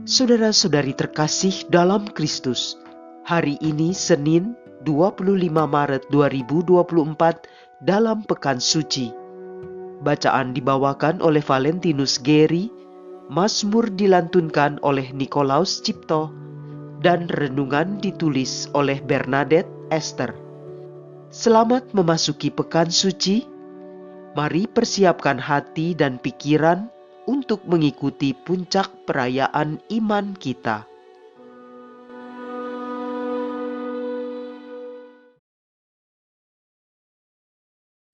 Saudara-saudari terkasih dalam Kristus, hari ini Senin 25 Maret 2024 dalam Pekan Suci. Bacaan dibawakan oleh Valentinus Geri, Mazmur dilantunkan oleh Nikolaus Cipto, dan renungan ditulis oleh Bernadette Esther. Selamat memasuki Pekan Suci. Mari persiapkan hati dan pikiran untuk mengikuti puncak perayaan iman kita.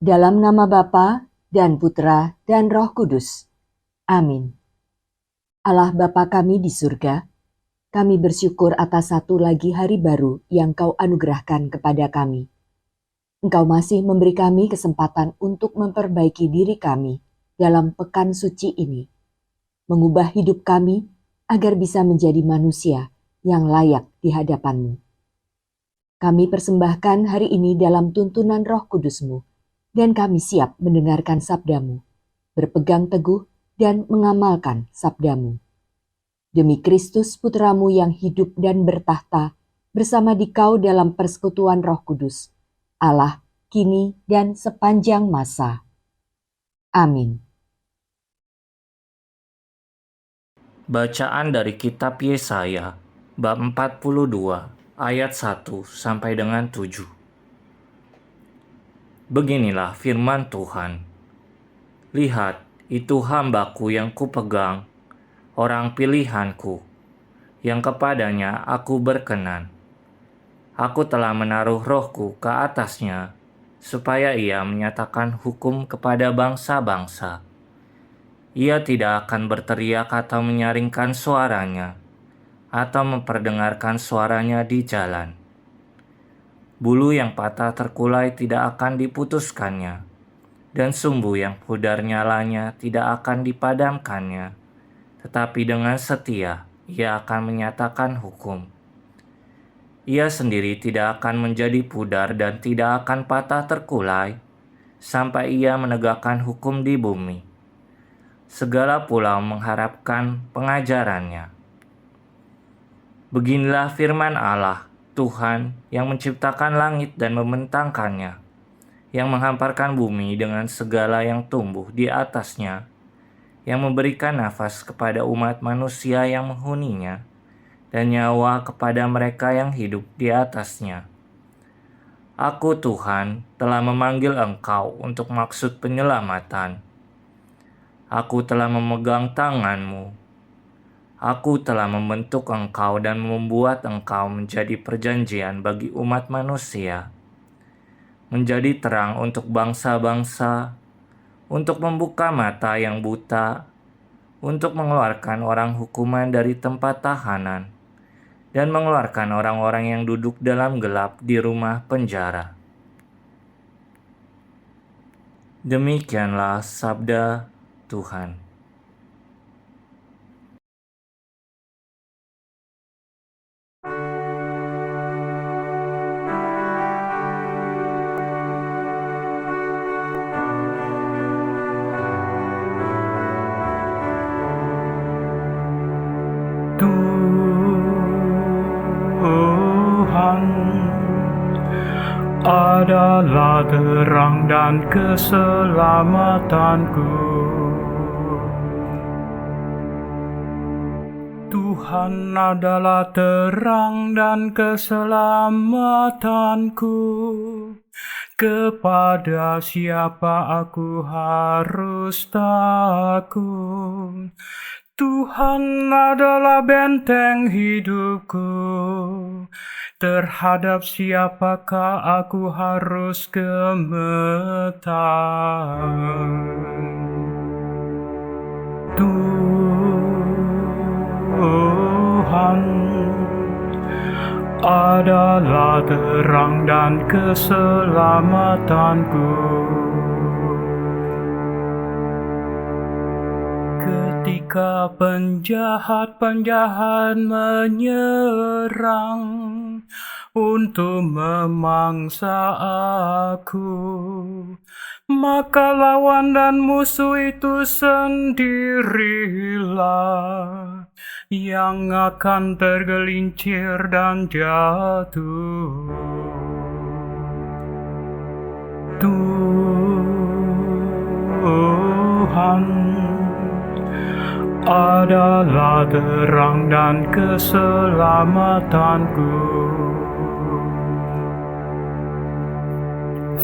Dalam nama Bapa dan Putra dan Roh Kudus. Amin. Allah Bapa kami di surga, kami bersyukur atas satu lagi hari baru yang Kau anugerahkan kepada kami. Engkau masih memberi kami kesempatan untuk memperbaiki diri kami dalam pekan suci ini, mengubah hidup kami agar bisa menjadi manusia yang layak di hadapan-Mu. Kami persembahkan hari ini dalam tuntunan Roh Kudus-Mu, dan kami siap mendengarkan sabda-Mu, berpegang teguh dan mengamalkan sabda-Mu. Demi Kristus Putra-Mu yang hidup dan bertahta bersama Dikau dalam persekutuan Roh Kudus, Allah kini dan sepanjang masa. Amin. Bacaan dari kitab Yesaya, bab 42, ayat 1 sampai dengan 7. Beginilah firman Tuhan. Lihat, itu hamba-Ku yang kupegang, orang pilihan-Ku, yang kepadanya Aku berkenan. Aku telah menaruh Roh-Ku ke atasnya, supaya ia menyatakan hukum kepada bangsa-bangsa. Ia tidak akan berteriak atau menyaringkan suaranya, atau memperdengarkan suaranya di jalan. Bulu yang patah terkulai tidak akan diputuskannya, dan sumbu yang pudar nyalanya tidak akan dipadamkannya, tetapi dengan setia ia akan menyatakan hukum. Ia sendiri tidak akan menjadi pudar dan tidak akan patah terkulai, sampai ia menegakkan hukum di bumi. Segala pulau mengharapkan pengajarannya. Beginilah firman Allah, Tuhan yang menciptakan langit dan membentangkannya, yang menghamparkan bumi dengan segala yang tumbuh di atasnya, yang memberikan nafas kepada umat manusia yang menghuninya, dan nyawa kepada mereka yang hidup di atasnya. Aku Tuhan telah memanggil engkau untuk maksud penyelamatan. Aku telah memegang tanganmu. Aku telah membentuk engkau dan membuat engkau menjadi perjanjian bagi umat manusia, menjadi terang untuk bangsa-bangsa, untuk membuka mata yang buta, untuk mengeluarkan orang hukuman dari tempat tahanan, dan mengeluarkan orang-orang yang duduk dalam gelap di rumah penjara. Demikianlah sabda Tuhan. Tuhan adalah terang dan keselamatanku. Tuhan adalah terang dan keselamatanku. Kepada siapa aku harus takut? Tuhan adalah benteng hidupku. Terhadap siapakah aku harus gemetar? Tuhan adalah terang dan keselamatanku. Ketika penjahat-penjahat menyerang untuk memangsa aku, maka lawan dan musuh itu sendirilah yang akan tergelincir dan jatuh. Tuhan adalah terang dan keselamatanku.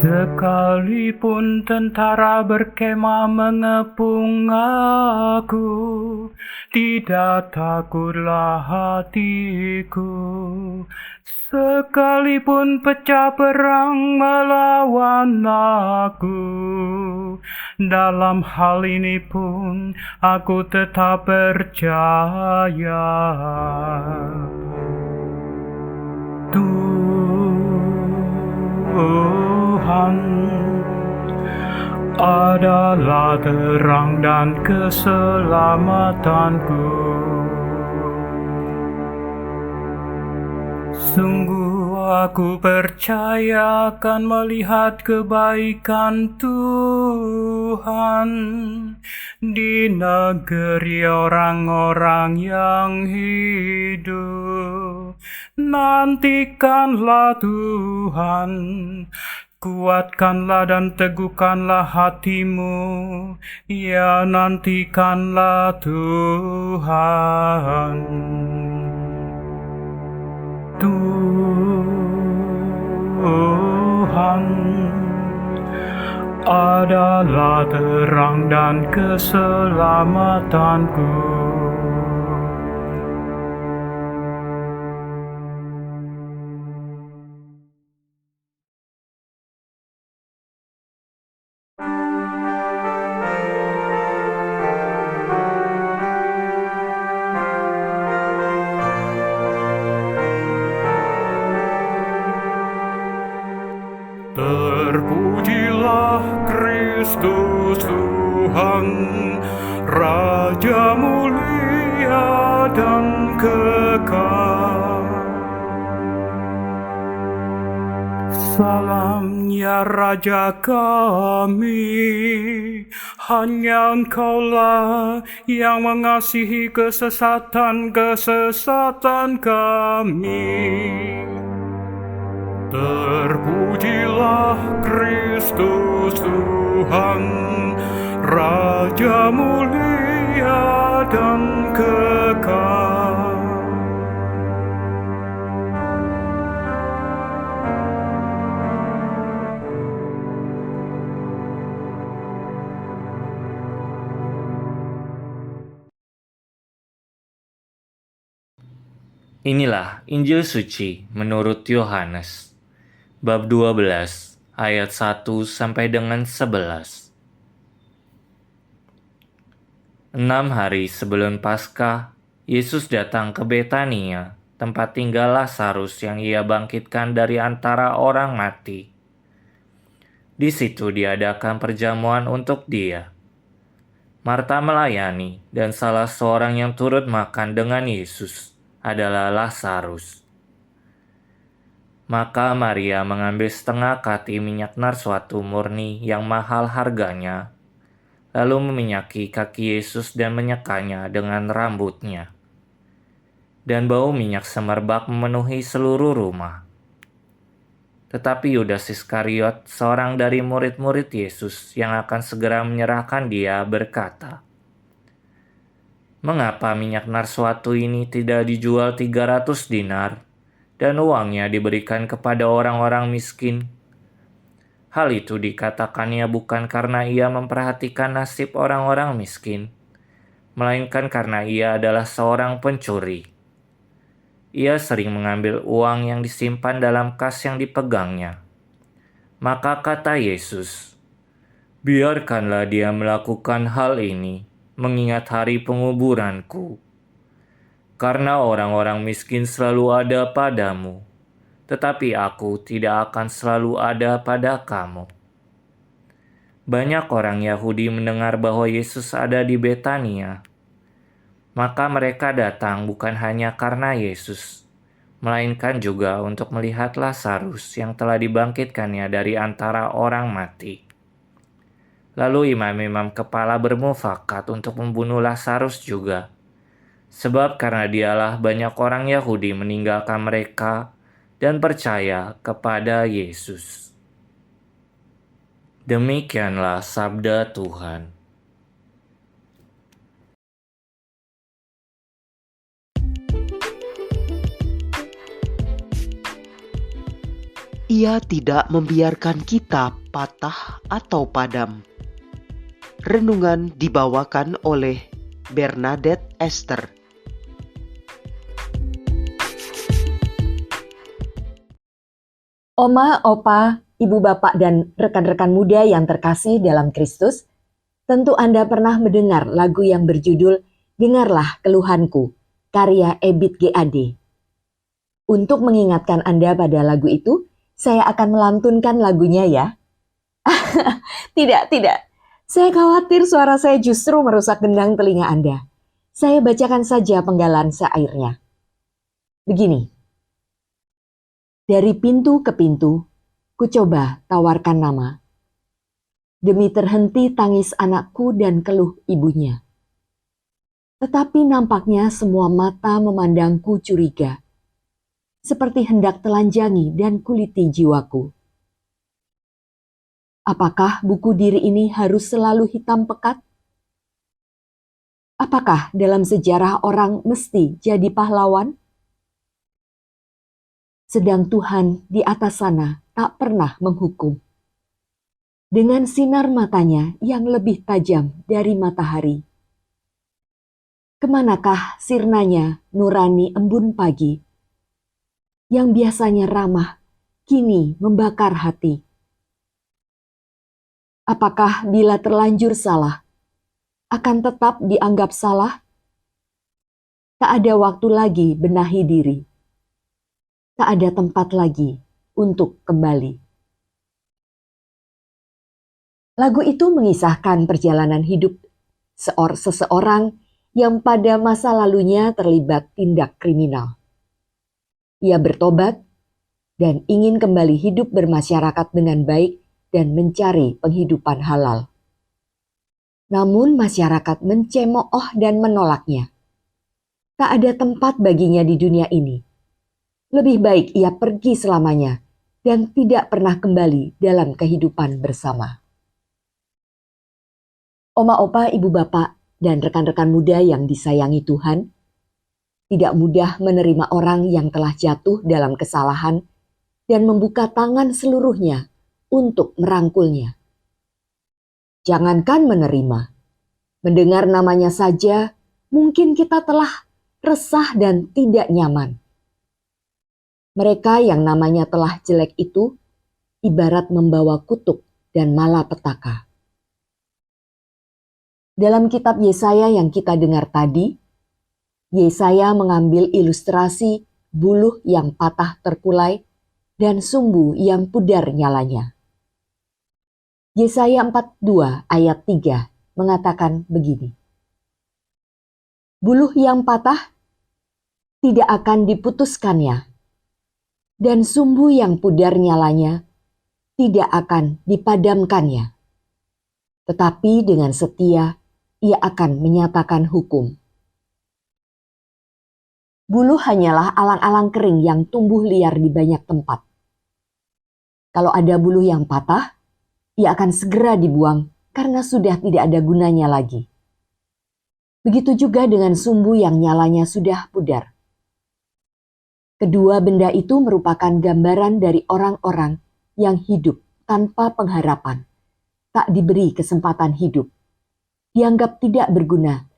Sekalipun tentara berkemah mengepung aku, tidak takutlah hatiku. Sekalipun pecah perang melawan aku, dalam hal ini pun aku tetap percaya. Tuhan adalah terang dan keselamatanku. Sungguh aku percaya akan melihat kebaikan Tuhan di negeri orang-orang yang hidup. Nantikanlah Tuhan, kuatkanlah dan teguhkanlah hatimu, ya nantikanlah Tuhan. Tuhan adalah terang dan keselamatanku. Terpujilah Kristus Tuhan, Raja mulia dan kekal. Salam ya Raja kami, hanya Engkaulah yang mengasihi kesesatan kami. Terpujilah Kristus Tuhan, Raja mulia dan kekal. Inilah Injil suci menurut Yohanes. Bab 12 ayat 1 sampai dengan 11. 6 hari sebelum Paskah, Yesus datang ke Betania, tempat tinggal Lazarus yang ia bangkitkan dari antara orang mati. Di situ diadakan perjamuan untuk dia. Marta melayani, dan salah seorang yang turut makan dengan Yesus adalah Lazarus. Maka Maria mengambil setengah kati minyak narsuatu murni yang mahal harganya, lalu meminyaki kaki Yesus dan menyekanya dengan rambutnya. Dan bau minyak semerbak memenuhi seluruh rumah. Tetapi Yudas Iskariot, seorang dari murid-murid Yesus yang akan segera menyerahkan dia, berkata, "Mengapa minyak narsuatu ini tidak dijual 300 dinar?" dan uangnya diberikan kepada orang-orang miskin. Hal itu dikatakannya bukan karena ia memperhatikan nasib orang-orang miskin, melainkan karena ia adalah seorang pencuri. Ia sering mengambil uang yang disimpan dalam kas yang dipegangnya. Maka kata Yesus, "Biarkanlah dia melakukan hal ini, mengingat hari penguburanku. Karena orang-orang miskin selalu ada padamu, tetapi aku tidak akan selalu ada pada kamu." Banyak orang Yahudi mendengar bahwa Yesus ada di Betania. Maka mereka datang bukan hanya karena Yesus, melainkan juga untuk melihat Lazarus yang telah dibangkitkannya dari antara orang mati. Lalu imam-imam kepala bermufakat untuk membunuh Lazarus juga, Sebab karena dialah banyak orang Yahudi meninggalkan mereka dan percaya kepada Yesus. Demikianlah sabda Tuhan. Ia tidak membiarkan kita patah atau padam. Renungan dibawakan oleh Bernadette Esther. Oma, Opa, Ibu Bapak dan rekan-rekan muda yang terkasih dalam Kristus, tentu Anda pernah mendengar lagu yang berjudul Dengarlah Keluhanku, karya Ebit GAD. Untuk mengingatkan Anda pada lagu itu, saya akan melantunkan lagunya ya. Tidak. Saya khawatir suara saya justru merusak gendang telinga Anda. Saya bacakan saja penggalan syairnya. Begini. Dari pintu ke pintu, ku coba tawarkan nama. Demi terhenti tangis anakku dan keluh ibunya. Tetapi nampaknya semua mata memandangku curiga. Seperti hendak telanjangi dan kuliti jiwaku. Apakah buku diri ini harus selalu hitam pekat? Apakah dalam sejarah orang mesti jadi pahlawan? Sedang Tuhan di atas sana tak pernah menghukum. Dengan sinar matanya yang lebih tajam dari matahari. Kemanakah sirnanya nurani embun pagi? Yang biasanya ramah, kini membakar hati. Apakah bila terlanjur salah, akan tetap dianggap salah? Tak ada waktu lagi benahi diri. Tak ada tempat lagi untuk kembali. Lagu itu mengisahkan perjalanan hidup seseorang yang pada masa lalunya terlibat tindak kriminal. Ia bertobat dan ingin kembali hidup bermasyarakat dengan baik dan mencari penghidupan halal. Namun masyarakat mencemooh dan menolaknya. Tak ada tempat baginya di dunia ini. Lebih baik ia pergi selamanya dan tidak pernah kembali dalam kehidupan bersama. Oma, opa, ibu bapak, dan rekan-rekan muda yang disayangi Tuhan, tidak mudah menerima orang yang telah jatuh dalam kesalahan dan membuka tangan seluruhnya untuk merangkulnya. Jangankan menerima, mendengar namanya saja mungkin kita telah resah dan tidak nyaman. Mereka yang namanya telah jelek itu ibarat membawa kutuk dan malapetaka. Dalam kitab Yesaya yang kita dengar tadi, Yesaya mengambil ilustrasi buluh yang patah terkulai dan sumbu yang pudar nyalanya. Yesaya 42 ayat 3 mengatakan begini. Buluh yang patah tidak akan diputuskannya, dan sumbu yang pudar nyalanya tidak akan dipadamkannya. Tetapi dengan setia ia akan menyatakan hukum. Buluh hanyalah alang-alang kering yang tumbuh liar di banyak tempat. Kalau ada buluh yang patah, ia akan segera dibuang karena sudah tidak ada gunanya lagi. Begitu juga dengan sumbu yang nyalanya sudah pudar. Kedua benda itu merupakan gambaran dari orang-orang yang hidup tanpa pengharapan, tak diberi kesempatan hidup, dianggap tidak berguna,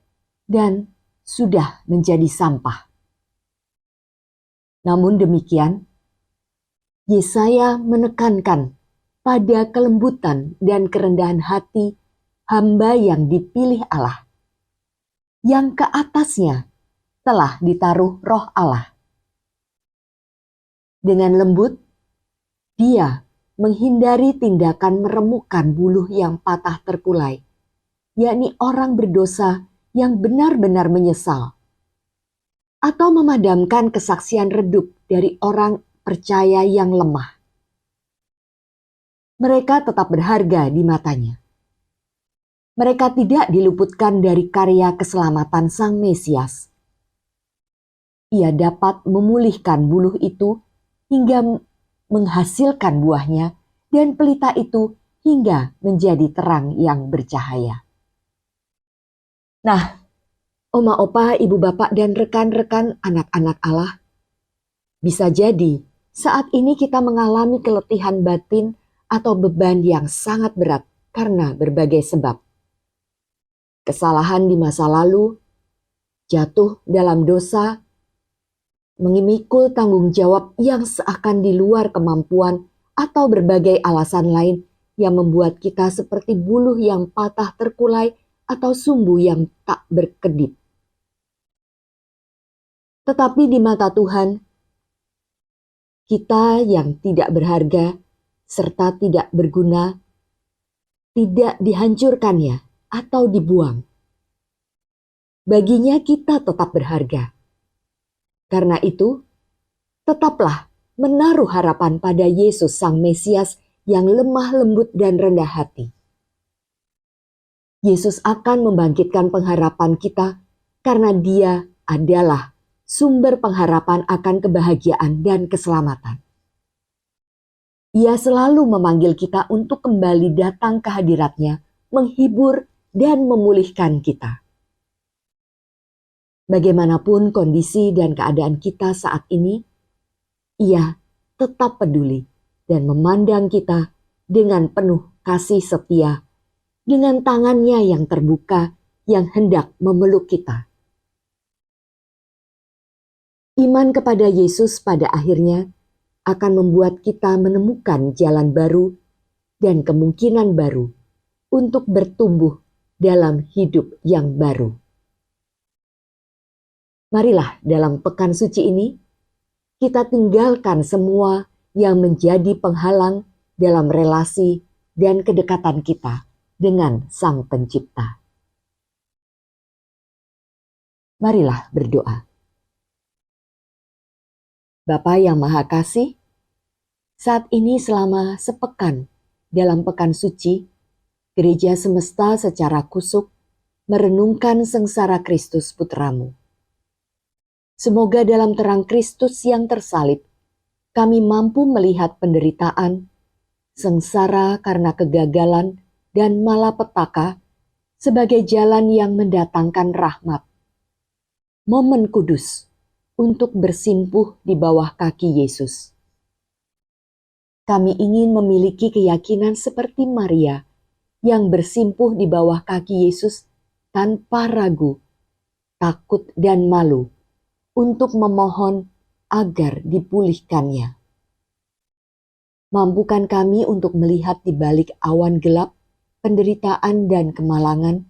dan sudah menjadi sampah. Namun demikian, Yesaya menekankan pada kelembutan dan kerendahan hati hamba yang dipilih Allah, yang ke atasnya telah ditaruh Roh Allah. Dengan lembut, dia menghindari tindakan meremukkan buluh yang patah terkulai, yakni orang berdosa yang benar-benar menyesal, atau memadamkan kesaksian redup dari orang percaya yang lemah. Mereka tetap berharga di matanya. Mereka tidak diluputkan dari karya keselamatan Sang Mesias, Ia dapat memulihkan buluh itu hingga menghasilkan buahnya, dan pelita itu hingga menjadi terang yang bercahaya. Nah, oma opa, ibu bapak, dan rekan-rekan anak-anak Allah, bisa jadi saat ini kita mengalami keletihan batin atau beban yang sangat berat karena berbagai sebab. Kesalahan di masa lalu, jatuh dalam dosa, memikul tanggung jawab yang seakan di luar kemampuan, atau berbagai alasan lain yang membuat kita seperti buluh yang patah terkulai atau sumbu yang tak berkedip. Tetapi di mata Tuhan, kita yang tidak berharga serta tidak berguna, tidak dihancurkannya atau dibuang. Baginya kita tetap berharga. Karena itu, tetaplah menaruh harapan pada Yesus Sang Mesias yang lemah lembut dan rendah hati. Yesus akan membangkitkan pengharapan kita karena Dia adalah sumber pengharapan akan kebahagiaan dan keselamatan. Ia selalu memanggil kita untuk kembali datang ke hadirat-Nya, menghibur dan memulihkan kita. Bagaimanapun kondisi dan keadaan kita saat ini, Ia tetap peduli dan memandang kita dengan penuh kasih setia, dengan tangan-Nya yang terbuka yang hendak memeluk kita. Iman kepada Yesus pada akhirnya akan membuat kita menemukan jalan baru dan kemungkinan baru untuk bertumbuh dalam hidup yang baru. Marilah dalam pekan suci ini, kita tinggalkan semua yang menjadi penghalang dalam relasi dan kedekatan kita dengan Sang Pencipta. Marilah berdoa. Bapa yang Maha Kasih, saat ini selama sepekan dalam pekan suci, Gereja Semesta secara kusuk merenungkan sengsara Kristus Putramu. Semoga dalam terang Kristus yang tersalib, kami mampu melihat penderitaan, sengsara karena kegagalan, dan malapetaka sebagai jalan yang mendatangkan rahmat. Momen kudus untuk bersimpuh di bawah kaki Yesus. Kami ingin memiliki keyakinan seperti Maria yang bersimpuh di bawah kaki Yesus tanpa ragu, takut, dan malu untuk memohon agar dipulihkannya. Mampukan kami untuk melihat di balik awan gelap, penderitaan dan kemalangan,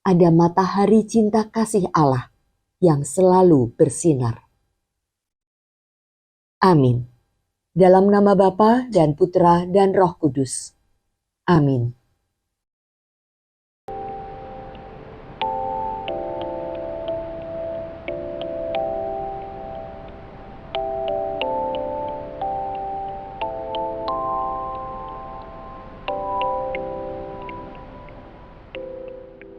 ada matahari cinta kasih Allah yang selalu bersinar. Amin. Dalam nama Bapa dan Putra dan Roh Kudus. Amin.